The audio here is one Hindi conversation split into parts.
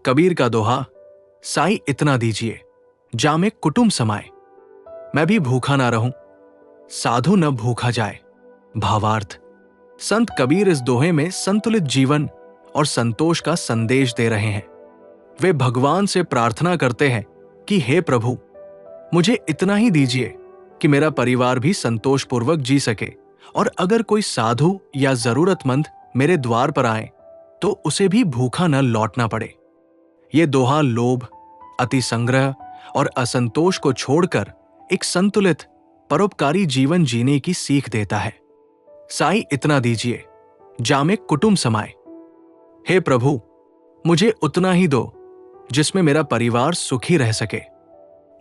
कबीर का दोहा, साईं इतना दीजिए जामे कुटुंब समाए, मैं भी भूखा ना रहूं साधु न भूखा जाए। भावार्थ, संत कबीर इस दोहे में संतुलित जीवन और संतोष का संदेश दे रहे हैं। वे भगवान से प्रार्थना करते हैं कि हे प्रभु, मुझे इतना ही दीजिए कि मेरा परिवार भी संतोषपूर्वक जी सके, और अगर कोई साधु या जरूरतमंद मेरे द्वार पर आए तो उसे भी भूखा न लौटना पड़े। ये दोहा लोभ, अति संग्रह और असंतोष को छोड़कर एक संतुलित परोपकारी जीवन जीने की सीख देता है। साईं इतना दीजिए जामे कुटुंब समाए, हे प्रभु, मुझे उतना ही दो जिसमें मेरा परिवार सुखी रह सके।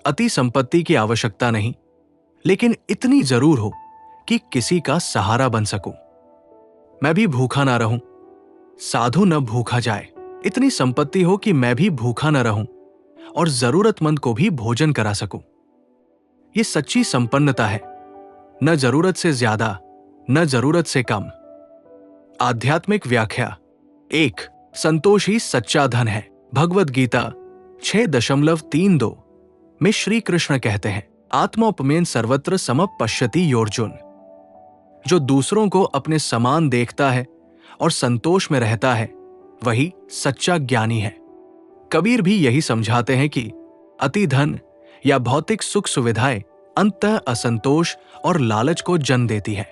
अति संपत्ति की आवश्यकता नहीं, लेकिन इतनी जरूर हो कि किसी का सहारा बन सकूं। मैं भी भूखा ना रहूं साधु न भूखा जाए। इतनी संपत्ति हो कि मैं भी भूखा न रहूं और जरूरतमंद को भी भोजन करा सकूं। यह सच्ची संपन्नता है, न जरूरत से ज्यादा न जरूरत से कम। आध्यात्मिक व्याख्या। 1. संतोष ही सच्चा धन है। भगवद गीता 6.32 में श्री कृष्ण कहते हैं, आत्मोपमेन सर्वत्र समपश्यति योर्जुन। जो दूसरों को अपने समान देखता है और संतोष में रहता है, वही सच्चा ज्ञानी है। कबीर भी यही समझाते हैं कि अति धन या भौतिक सुख सुविधाएं अंततः असंतोष और लालच को जन्म देती है।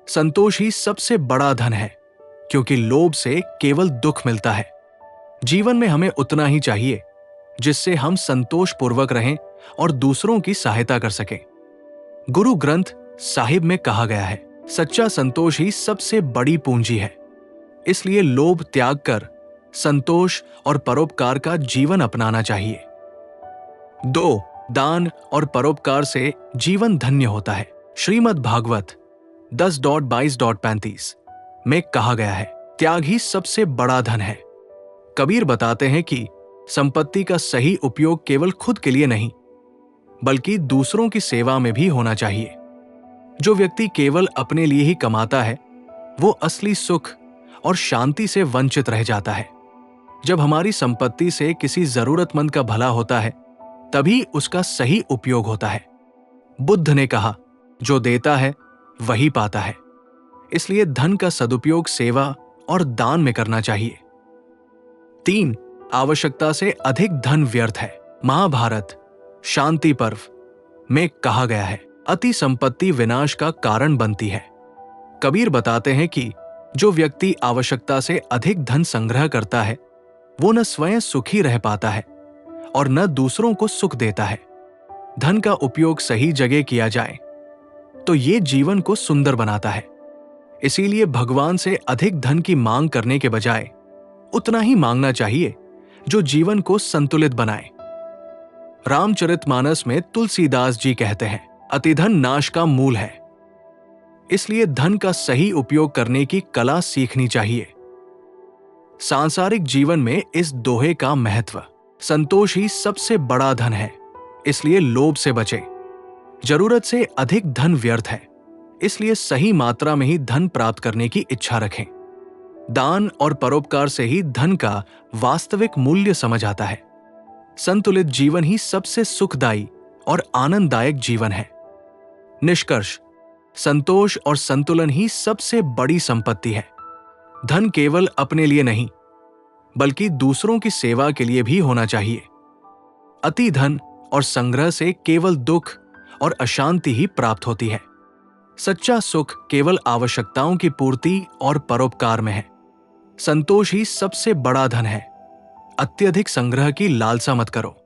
संतोष ही सबसे बड़ा धन है, क्योंकि लोभ से केवल दुख मिलता है। जीवन में हमें उतना ही चाहिए जिससे हम संतोषपूर्वक रहें और दूसरों की सहायता कर सकें। गुरु ग्रंथ साहिब में कहा गया है, सच्चा संतोष ही सबसे बड़ी पूंजी है। इसलिए लोभ त्याग कर संतोष और परोपकार का जीवन अपनाना चाहिए। 2. दान और परोपकार से जीवन धन्य होता है। श्रीमद् भागवत 10.22.35 में कहा गया है, त्याग ही सबसे बड़ा धन है। कबीर बताते हैं कि संपत्ति का सही उपयोग केवल खुद के लिए नहीं, बल्कि दूसरों की सेवा में भी होना चाहिए। जो व्यक्ति केवल अपने लिए ही कमाता है, वो असली सुख और शांति से वंचित रह जाता है। जब हमारी संपत्ति से किसी जरूरतमंद का भला होता है, तभी उसका सही उपयोग होता है। बुद्ध ने कहा, जो देता है वही पाता है। इसलिए धन का सदुपयोग सेवा और दान में करना चाहिए। 3. आवश्यकता से अधिक धन व्यर्थ है। महाभारत शांति पर्व में कहा गया है, अति संपत्ति विनाश का कारण बनती है। कबीर बताते हैं कि जो व्यक्ति आवश्यकता से अधिक धन संग्रह करता है, वो न स्वयं सुखी रह पाता है और न दूसरों को सुख देता है। धन का उपयोग सही जगह किया जाए तो ये जीवन को सुंदर बनाता है। इसीलिए भगवान से अधिक धन की मांग करने के बजाय उतना ही मांगना चाहिए जो जीवन को संतुलित बनाए। रामचरितमानस में तुलसीदास जी कहते हैं, अतिधन नाश का मूल है। इसलिए धन का सही उपयोग करने की कला सीखनी चाहिए। सांसारिक जीवन में इस दोहे का महत्व, संतोष ही सबसे बड़ा धन है, इसलिए लोभ से बचे। जरूरत से अधिक धन व्यर्थ है, इसलिए सही मात्रा में ही धन प्राप्त करने की इच्छा रखें। दान और परोपकार से ही धन का वास्तविक मूल्य समझ आता है। संतुलित जीवन ही सबसे सुखदायी और आनंददायक जीवन है। निष्कर्ष, संतोष और संतुलन ही सबसे बड़ी संपत्ति है। धन केवल अपने लिए नहीं, बल्कि दूसरों की सेवा के लिए भी होना चाहिए। अति धन और संग्रह से केवल दुख और अशांति ही प्राप्त होती है। सच्चा सुख केवल आवश्यकताओं की पूर्ति और परोपकार में है। संतोष ही सबसे बड़ा धन है। अत्यधिक संग्रह की लालसा मत करो।